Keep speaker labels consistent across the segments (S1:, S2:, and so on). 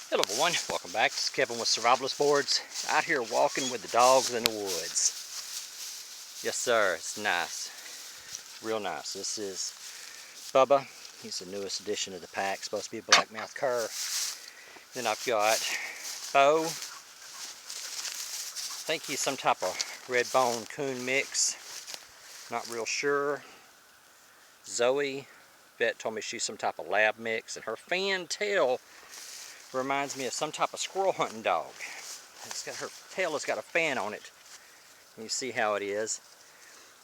S1: Hello everyone, welcome back. This is Kevin with Survivalist Boards. Out here walking with the dogs in the woods. Yes sir, it's nice. Real nice. This is Bubba. He's the newest addition to the pack. Supposed to be a blackmouth cur. Then I've got Bo. I think he's some type of red bone coon mix. Not real sure. Zoe. Vet told me she's some type of lab mix. And her fan tail reminds me of some type of squirrel hunting dog. It's got, her tail has got a fan on it. You see how it is.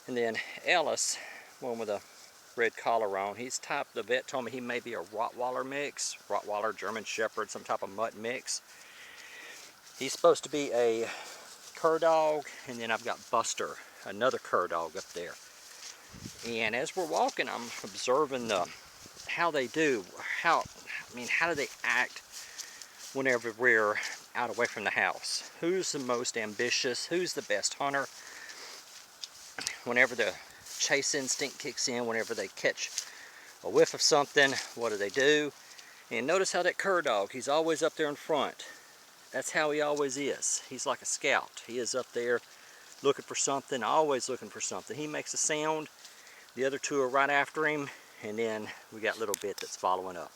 S1: And then Ellis, one with a red collar on, he's type, the vet told me he may be a Rottweiler mix, Rottweiler, German Shepherd, some type of mutt mix. He's supposed to be a cur dog, and then I've got Buster, another cur dog up there. And as we're walking, I'm observing how they do, how do they act whenever we're out away from the house. Who's the most ambitious? Who's the best hunter? Whenever the chase instinct kicks in, whenever they catch a whiff of something, what do? And notice how that cur dog, he's always up there in front. That's how he always is. He's like a scout. He is up there looking for something, always looking for something. He makes a sound, the other two are right after him, and then we got Little Bit that's following up.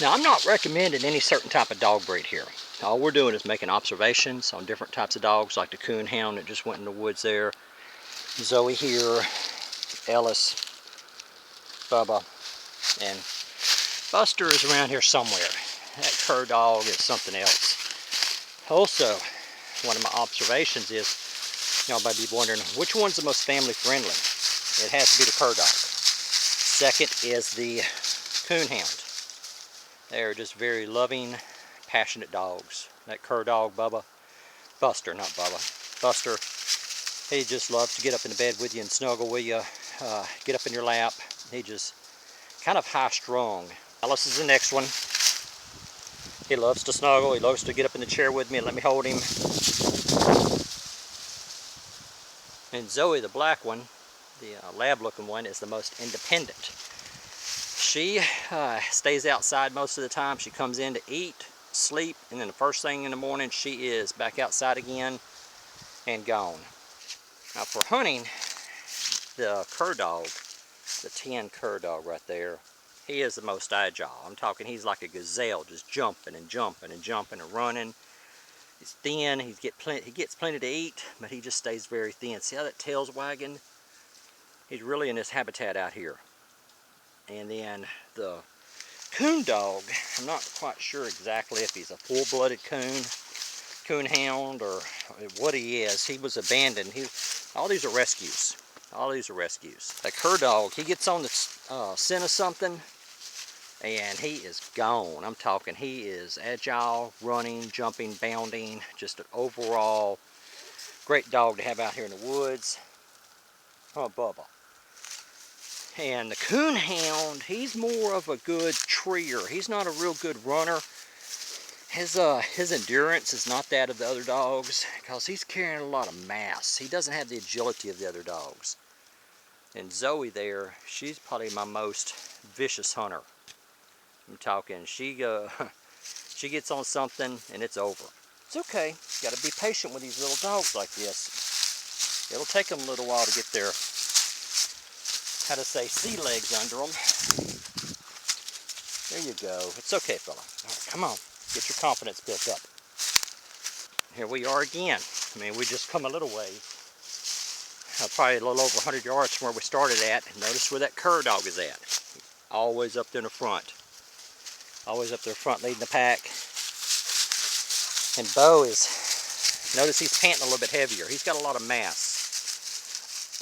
S1: Now, I'm not recommending any certain type of dog breed here. All we're doing is making observations on different types of dogs, like the coon hound that just went in the woods there, Zoe here, Ellis, Bubba, and Buster is around here somewhere. That cur dog is something else. Also, one of my observations is, y'all might be wondering, which one's the most family friendly? It has to be the cur dog. Second is the coon hound. They're just very loving, passionate dogs. That cur dog, Buster, not Bubba, Buster, he just loves to get up in the bed with you and snuggle with you, get up in your lap. He just kind of high-strung. Alice is the next one. He loves to snuggle. He loves to get up in the chair with me and let me hold him. And Zoe, the black one, the lab-looking one, is the most independent. She stays outside most of the time. She comes in to eat, sleep, and then the first thing in the morning she is back outside again and gone. Now for hunting, the cur dog, the tan cur dog right there, he is the most agile. I'm talking he's like a gazelle, just jumping and jumping and jumping and running. He's thin, he gets plenty to eat, but he just stays very thin. See how that tail's wagging? He's really in his habitat out here. And then the coon dog, I'm not quite sure exactly if he's a full-blooded coon hound, or what he is. He was abandoned. All these are rescues. All these are rescues. The cur dog, he gets on the scent of something, and he is gone. I'm talking he is agile, running, jumping, bounding, just an overall great dog to have out here in the woods. Oh, Bubba. And the coon hound, he's more of a good treer. He's not a real good runner. His endurance is not that of the other dogs because he's carrying a lot of mass. He doesn't have the agility of the other dogs. And Zoe there, she's probably my most vicious hunter. I'm talking, she gets on something and it's over. It's okay. You got to be patient with these little dogs like this. It'll take them a little while to get their, how to say, sea legs under them. There you go. It's okay, fella. All right, come on. Get your confidence built up. Here we are again. I mean, we just come a little ways. Probably a little over 100 yards from where we started at. And notice where that cur dog is at. Always up there in the front. Always up there front leading the pack. And Bo is, notice he's panting a little bit heavier. He's got a lot of mass.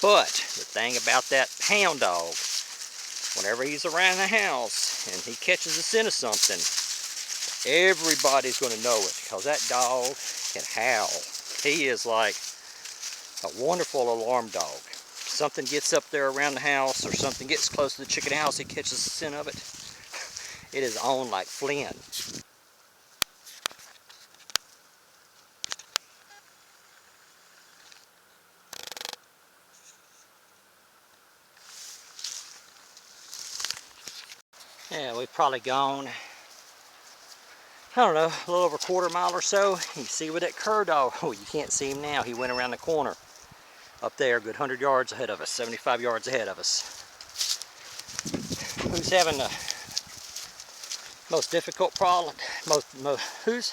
S1: But the thing about that hound dog, whenever he's around the house and he catches a scent of something, everybody's going to know it because that dog can howl. He is like a wonderful alarm dog. Something gets up there around the house or something gets close to the chicken house, he catches the scent of it. It is on like Flynn. Yeah, we've probably gone, I don't know, a little over a quarter mile or so. You see where that cur dog, oh, you can't see him now. He went around the corner up there, a good 100 yards ahead of us, 75 yards ahead of us. Who's having the most difficult problem? Who's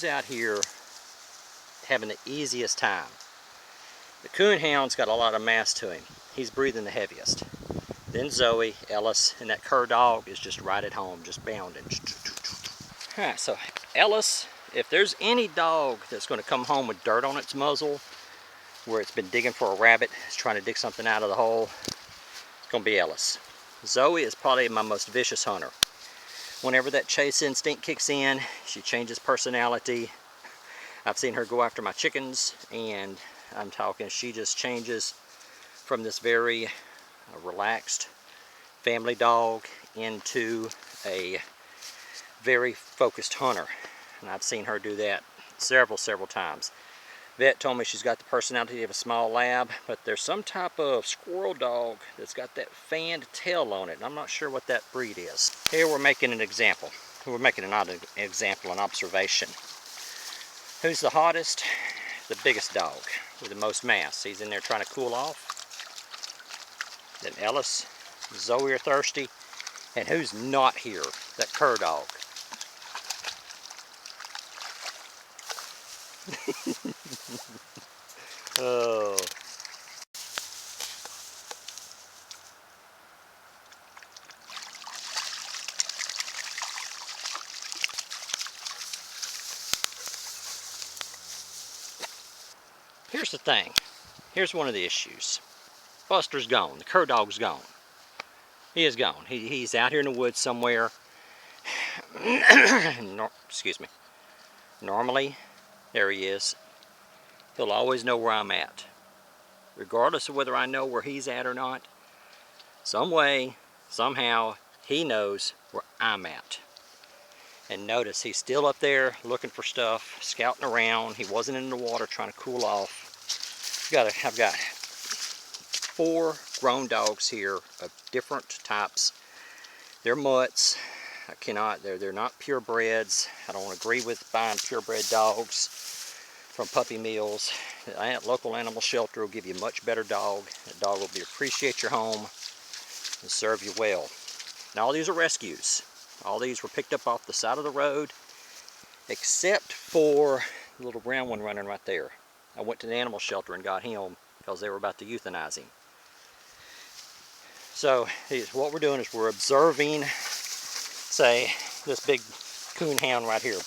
S1: out here having the easiest time? The coon hound's got a lot of mass to him. He's breathing the heaviest. Then Zoe, Ellis, and that cur dog is just right at home, just bounding. Alright, so Ellis, if there's any dog that's going to come home with dirt on its muzzle, where it's been digging for a rabbit, it's trying to dig something out of the hole, it's going to be Ellis. Zoe is probably my most vicious hunter. Whenever that chase instinct kicks in, she changes personality. I've seen her go after my chickens, and I'm talking, she just changes from this very relaxed family dog into a very focused hunter. And I've seen her do that several times. Vet told me she's got the personality of a small lab, but there's some type of squirrel dog that's got that fanned tail on it, and I'm not sure what that breed is. Here we're making an example. We're making an observation. Who's the hottest? The biggest dog with the most mass. He's in there trying to cool off. Then Ellis, Zoe are thirsty. And who's not here? That cur dog. Oh. Here's the thing. Here's one of the issues. Buster's gone. The cur dog's gone. He is gone. He's out here in the woods somewhere. Excuse me. Normally, there he is. He'll always know where I'm at. Regardless of whether I know where he's at or not, some way, somehow, he knows where I'm at. And notice, he's still up there looking for stuff, scouting around. He wasn't in the water trying to cool off. I've got 4 grown dogs here of different types. They're mutts. They're not purebreds. I don't agree with buying purebred dogs from puppy mills. A local animal shelter will give you a much better dog. That dog will appreciate your home and serve you well. Now, all these are rescues. All these were picked up off the side of the road, except for the little brown one running right there. I went to the animal shelter and got him because they were about to euthanize him. So what we're doing is we're observing, say, this big coon hound right here,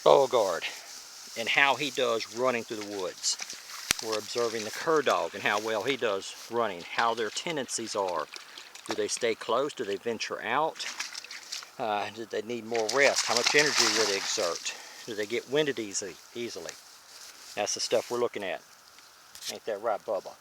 S1: Beauregard, and how he does running through the woods. We're observing the cur dog and how well he does running, how their tendencies are. Do they stay close? Do they venture out? Do they need more rest? How much energy will they exert? Do they get winded easily? That's the stuff we're looking at. Ain't that right, Bubba?